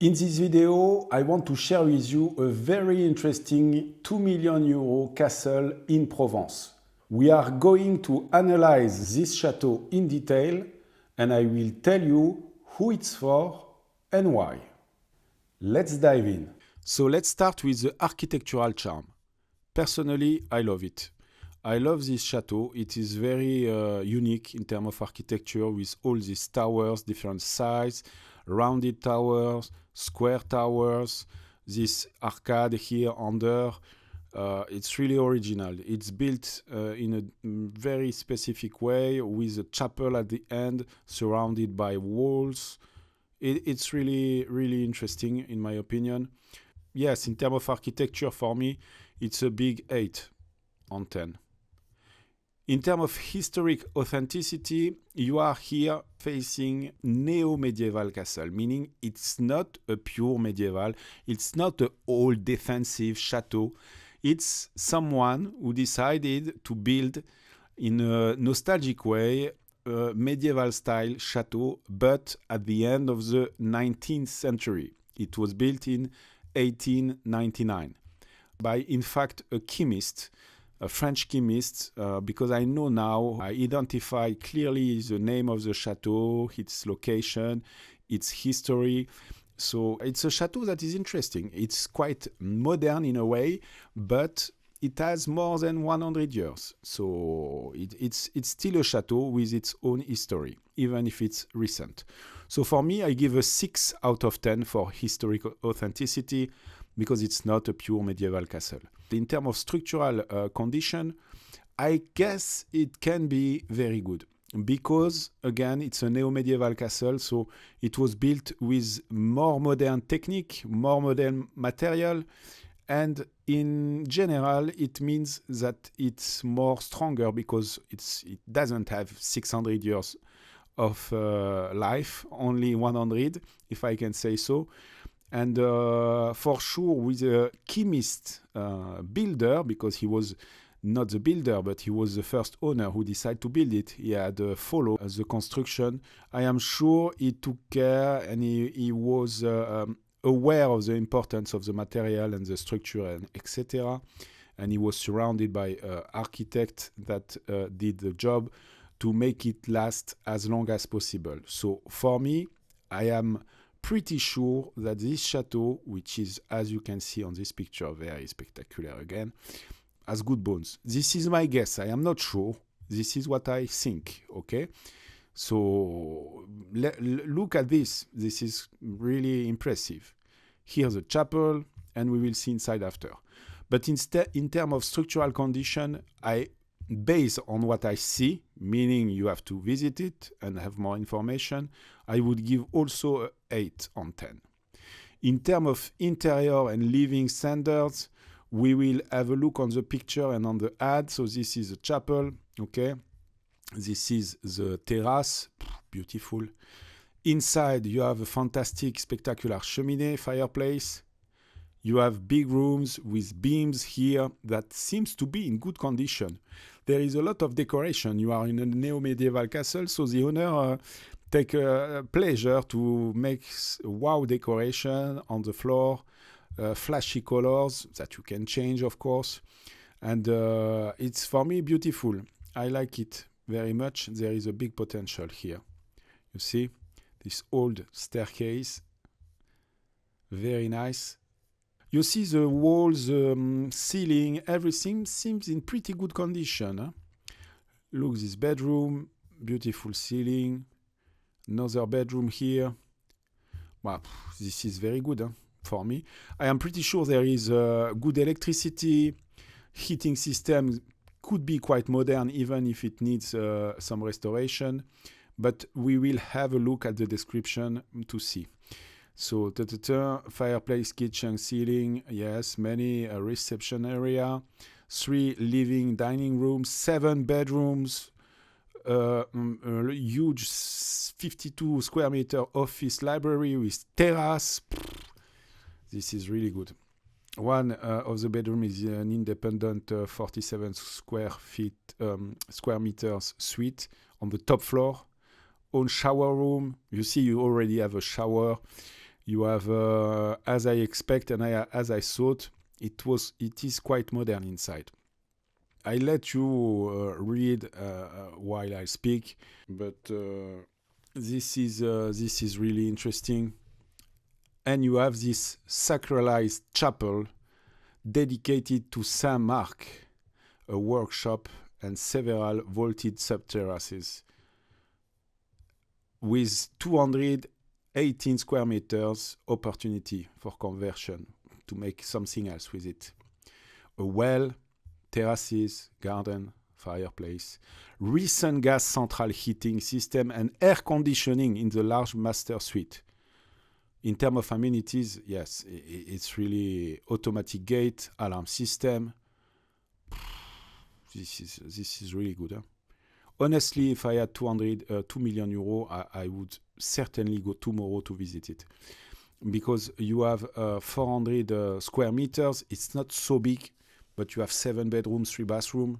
In this video, I want to share with you a very interesting 2 million euro castle in Provence. We are going to analyze this chateau in detail and I will tell you who it's for and why. Let's dive in. So let's start with the architectural charm. Personally, I love it. I love this chateau. It is very unique in terms of architecture with all these towers, different size, rounded towers, square towers, this arcade here under. It's really original. It's built in a very specific way with a chapel at the end surrounded by walls. It's really, really interesting in my opinion. Yes, in terms of architecture for me, it's a big 8 on 10. In terms of historic authenticity, you are here facing neo-medieval castle, meaning it's not a pure medieval, it's not an old defensive chateau. It's someone who decided to build in a nostalgic way a medieval style chateau, but at the end of the 19th century. It was built in 1899 by, in fact, a chemist, a French chemist, because I know now, I identify clearly the name of the chateau, its location, its history. So it's a chateau that is interesting. It's quite modern in a way, but it has more than 100 years. So it's still a chateau with its own history, even if it's recent. So for me, I give a 6 out of 10 for historic authenticity, because it's not a pure medieval castle. In terms of structural condition, I guess it can be very good because, again, it's a neo-medieval castle, so it was built with more modern technique, more modern material, and in general, it means that it's more stronger because it doesn't have 600 years of life, only 100, if I can say so. And for sure, with a chemist builder, because he was not the builder, but he was the first owner who decided to build it. He had followed the construction. I am sure he took care and he was aware of the importance of the material and the structure and etc. And he was surrounded by architects that did the job to make it last as long as possible. So for me, I am pretty sure that this chateau, which is, as you can see on this picture, very spectacular again, has good bones. This is my guess. I am not sure. This is what I think, okay? So look at this. This is really impressive. Here's a chapel, and we will see inside after. But instead, in terms of structural condition, based on what I see, meaning you have to visit it and have more information, I would give also a 8 on 10. In terms of interior and living standards, we will have a look on the picture and on the ad. So this is a chapel, okay? This is the terrace, beautiful. Inside, you have a fantastic, spectacular cheminée, fireplace. You have big rooms with beams here that seems to be in good condition. There is a lot of decoration. You are in a neo-medieval castle, so the owner take pleasure to make wow decoration on the floor, flashy colors that you can change, of course. And it's, for me, beautiful. I like it very much. There is a big potential here. You see, this old staircase, very nice. You see the walls, ceiling, everything seems in pretty good condition. Huh? Look, this bedroom, beautiful ceiling. Another bedroom here. Well, this is very good, huh, for me. I am pretty sure there is good electricity. Heating system could be quite modern, even if it needs some restoration. But we will have a look at the description to see. So, fireplace, kitchen, ceiling, yes, many reception area, 3 living, dining rooms, 7 bedrooms, a huge 52 square meter office library with terrace. This is really good. One of the bedroom is an independent 47 square meters suite on the top floor. Own shower room. You see, you already have a shower. You have, as I expect and as I thought, it is quite modern inside. I let you read while I speak, but this is really interesting. And you have this sacralized chapel dedicated to Saint Mark, a workshop and several vaulted sub-terraces with 218 square meters opportunity for conversion to make something else with it. A well, terraces, garden, fireplace, recent gas central heating system and air conditioning in the large master suite. In terms of amenities, yes, it's really automatic gate, alarm system. This is really good. Huh? Honestly, if I had 2 million euros, I would certainly go tomorrow to visit it. Because you have 400 square meters. It's not so big, but you have 7 bedrooms, 3 bathrooms.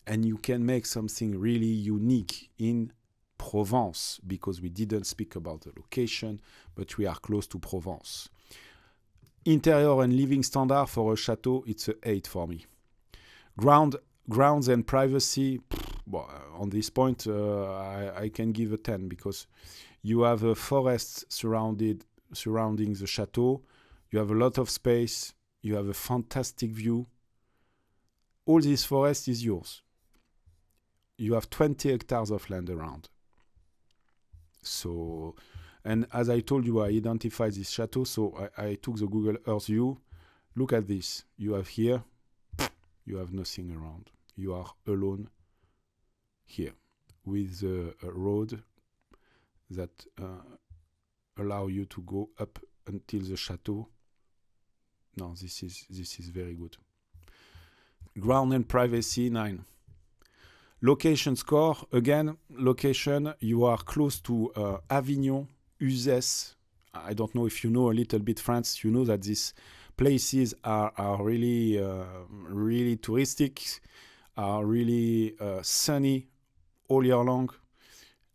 And you can make something really unique in Provence, because we didn't speak about the location, but we are close to Provence. Interior and living standard for a chateau, it's an 8 for me. Grounds and privacy, well, on this point, I can give a 10, because you have a forest surrounding the chateau. You have a lot of space. You have a fantastic view. All this forest is yours. You have 20 hectares of land around. So, and as I told you, I identified this chateau, so I took the Google Earth view. Look at this. You have here, you have nothing around. You are alone here with a road that allow you to go up until the chateau. No, this is very good. Ground and privacy, 9. Location score, again, location, you are close to Avignon, Uzès. I don't know if you know a little bit France. You know that these places are really, really touristic, are really sunny all year long.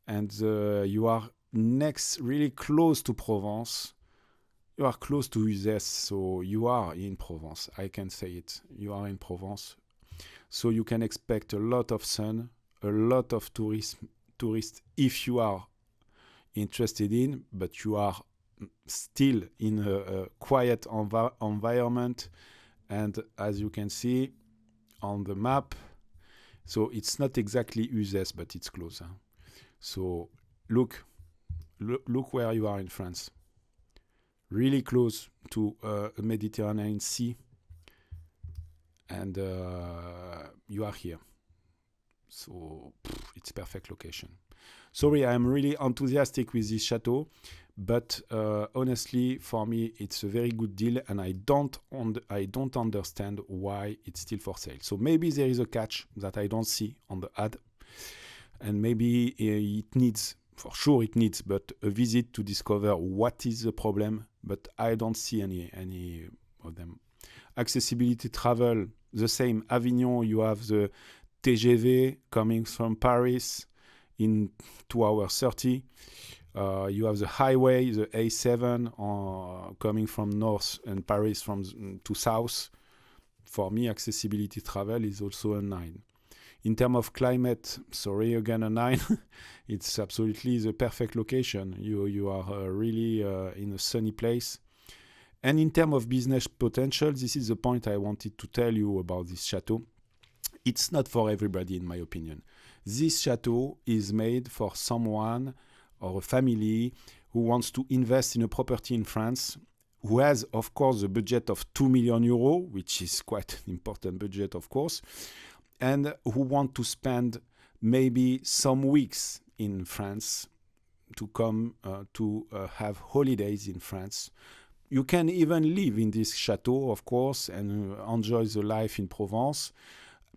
And you are really close to Provence. You are close to Uzès, so you are in Provence. I can say it. You are in Provence. So you can expect a lot of sun, a lot of tourists if you are interested in, but you are still in a quiet environment. And as you can see on the map, so it's not exactly Uzès, but it's close. Huh? So look where you are in France. Really close to a Mediterranean Sea. And you are here. So it's perfect location. Sorry, I'm really enthusiastic with this chateau, but honestly, for me, it's a very good deal, and I don't understand why it's still for sale. So maybe there is a catch that I don't see on the ad, and maybe it needs, for sure it needs, but a visit to discover what is the problem. But I don't see any of them. Accessibility travel, the same. Avignon, you have the TGV coming from Paris in 2 hours 30. You have the highway, the A7 coming from north and Paris to south. For me, accessibility travel is also a 9. In terms of climate, sorry, again a 9. It's absolutely the perfect location. You are really in a sunny place. And in terms of business potential, this is the point I wanted to tell you about this chateau. It's not for everybody, in my opinion. This chateau is made for someone or a family who wants to invest in a property in France, who has, of course, a budget of 2 million euros, which is quite an important budget, of course, and who want to spend maybe some weeks in France to come to have holidays in France. You can even live in this chateau, of course, and enjoy the life in Provence.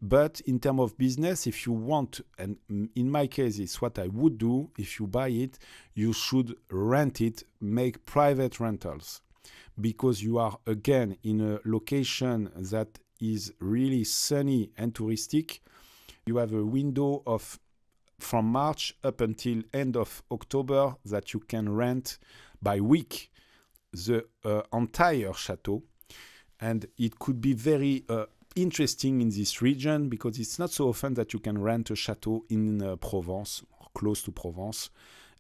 But in terms of business, if you want, and in my case, it's what I would do, if you buy it, you should rent it, make private rentals. Because you are, again, in a location that is really sunny and touristic. You have a window of from March up until end of October that you can rent by week. the entire chateau, and it could be very interesting in this region because it's not so often that you can rent a chateau in Provence or close to Provence.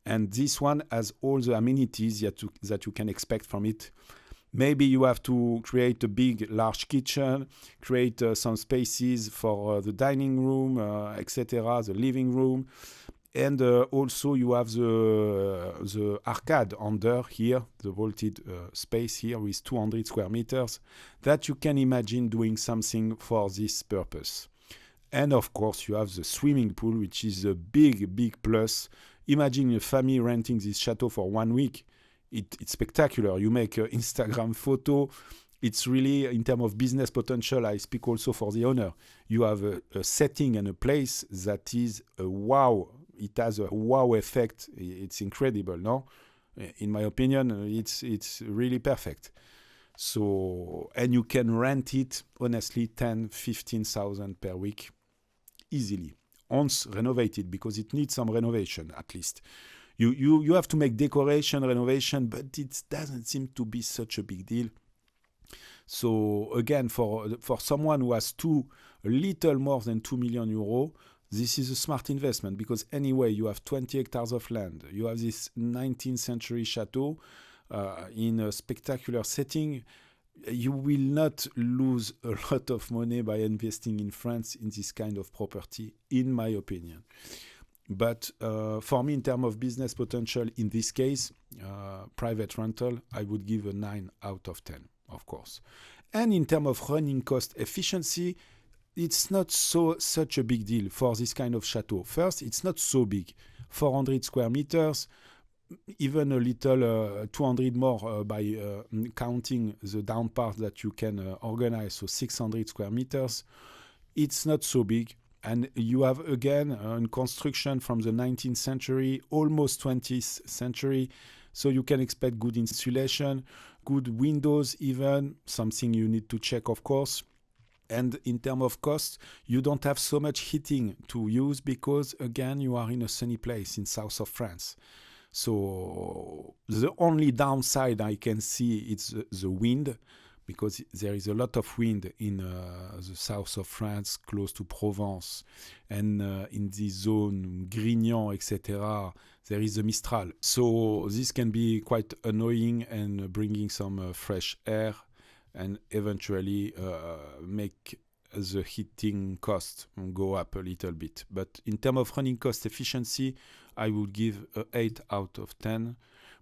And this one has all the amenities that you can expect from it. Maybe you have to create a big, large kitchen, create some spaces for the dining room, etc., the living room. And also you have the arcade under here, the vaulted space here with 200 square meters that you can imagine doing something for this purpose. And of course you have the swimming pool, which is a big, big plus. Imagine a family renting this chateau for 1 week. It's spectacular. You make an Instagram photo. It's really, in terms of business potential, I speak also for the owner. You have a setting and a place that is a wow. It has a wow effect. It's incredible, no? In my opinion, it's really perfect. So, and you can rent it, honestly, 10, 15,000 per week, easily. Once renovated, because it needs some renovation, at least. You have to make decoration, renovation, but it doesn't seem to be such a big deal. So again, for someone who has a little more than 2 million euros, this is a smart investment because anyway, you have 20 hectares of land. You have this 19th century chateau in a spectacular setting. You will not lose a lot of money by investing in France in this kind of property, in my opinion. But for me, in terms of business potential, in this case, private rental, I would give a 9 out of 10, of course. And in terms of running cost efficiency, it's not such a big deal for this kind of chateau. First, it's not so big. 400 square meters, even a little 200 more by counting the down part that you can organize, so 600 square meters. It's not so big. And you have, again, construction from the 19th century, almost 20th century. So you can expect good insulation, good windows even, something you need to check, of course. And in terms of cost, you don't have so much heating to use because, again, you are in a sunny place in south of France. So the only downside I can see is the wind, because there is a lot of wind in the south of France, close to Provence, and in this zone, Grignan, etc., there is a Mistral. So this can be quite annoying and bringing some fresh air and eventually make the heating cost go up a little bit. But in terms of running cost efficiency, I would give 8 out of 10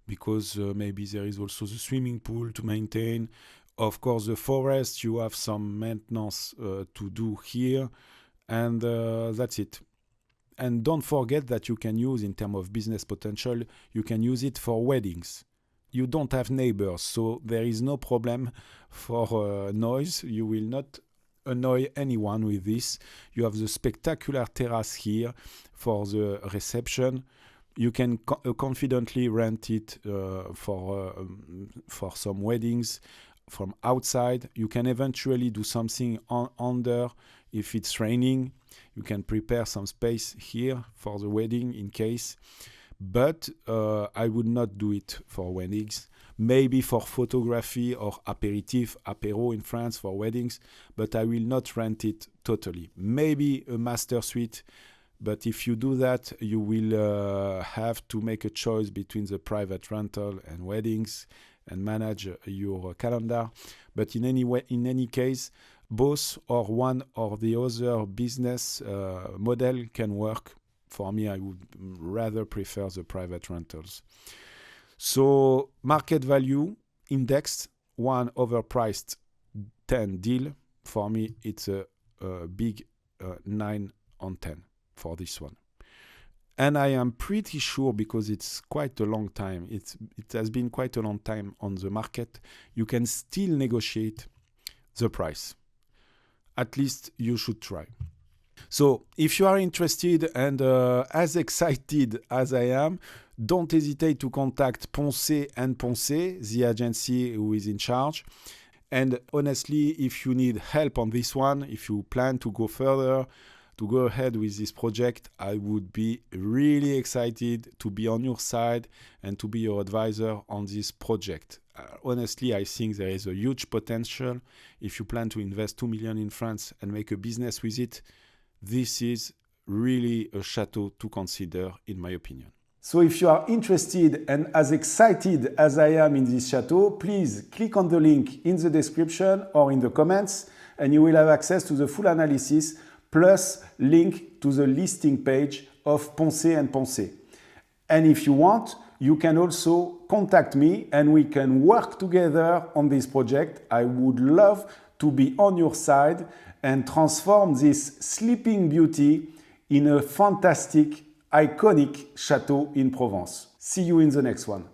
because maybe there is also the swimming pool to maintain. Of course, the forest, you have some maintenance to do here, and that's it. And don't forget that you can use, in terms of business potential, you can use it for weddings. You don't have neighbors, so there is no problem for noise. You will not annoy anyone with this. You have the spectacular terrace here for the reception. You can confidently rent it for some weddings. From outside, you can eventually do something under if it's raining. You can prepare some space here for the wedding in case. But I would not do it for weddings. Maybe for photography or apéro in France for weddings, but I will not rent it totally. Maybe a master suite, but if you do that, you will have to make a choice between the private rental and weddings and manage your calendar. But in any case, both or one or the other business model can work. For me, I would rather prefer the private rentals. So market value indexed, 1 overpriced 10 deal. For me, it's a big 9 on 10 for this one. And I am pretty sure, because it's quite a long time, it has been quite a long time on the market, you can still negotiate the price. At least you should try. So if you are interested and as excited as I am, don't hesitate to contact Poncet and Poncet, the agency who is in charge. And honestly, if you need help on this one, if you plan to go further, to go ahead with this project, I would be really excited to be on your side and to be your advisor on this project. Honestly, I think there is a huge potential. If you plan to invest 2 million in France and make a business with it, this is really a chateau to consider, in my opinion. So if you are interested and as excited as I am in this chateau, please click on the link in the description or in the comments, and you will have access to the full analysis plus link to the listing page of Poncet Poncet. And if you want, you can also contact me and we can work together on this project. I would love to be on your side and transform this sleeping beauty in a fantastic, iconic chateau in Provence. See you in the next one.